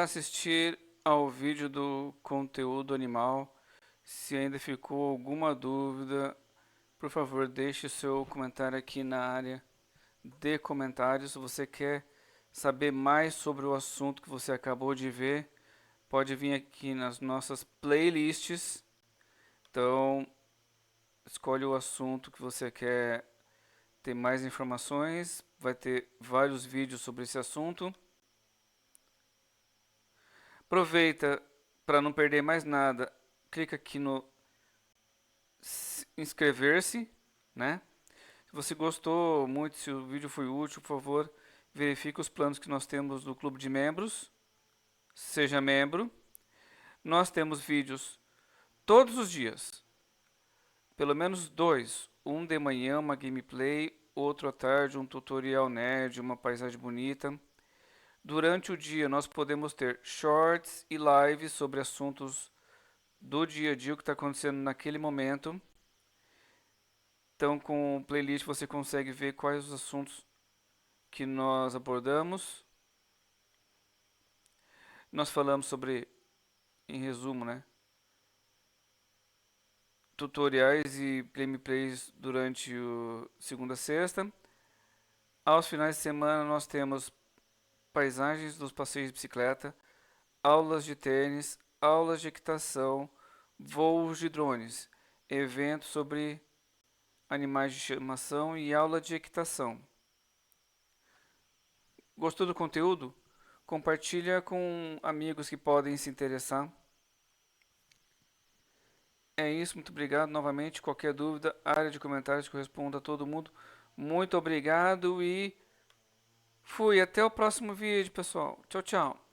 para assistir ao vídeo do conteúdo animal. Se ainda ficou alguma dúvida, por favor, deixe seu comentário aqui na área de comentários. Se você quer saber mais sobre o assunto que você acabou de ver, pode vir aqui nas nossas playlists. Então, escolhe o assunto que você quer ter mais informações. Vai ter vários vídeos sobre esse assunto. Aproveita para não perder mais nada. Clica aqui no inscrever-se, né? Se você gostou muito, se o vídeo foi útil, por favor, verifique os planos que nós temos do clube de membros. Seja membro. Nós temos vídeos todos os dias. Pelo menos dois. Um de manhã, uma gameplay, outro à tarde, um tutorial nerd, uma paisagem bonita. Durante o dia nós podemos ter shorts e lives sobre assuntos do dia a dia, o que está acontecendo naquele momento. Então, com o playlist você consegue ver quais os assuntos que nós abordamos. Nós falamos sobre, em resumo, né, tutoriais e gameplays durante o segunda a sexta. Aos finais de semana nós temos paisagens dos passeios de bicicleta, aulas de tênis, aulas de equitação, voos de drones, eventos sobre animais de estimação e aula de equitação. Gostou do conteúdo? Compartilha com amigos que podem se interessar. É isso, muito obrigado novamente. Qualquer dúvida, área de comentários que eu respondo a todo mundo. Muito obrigado e fui. Até o próximo vídeo, pessoal. Tchau, tchau.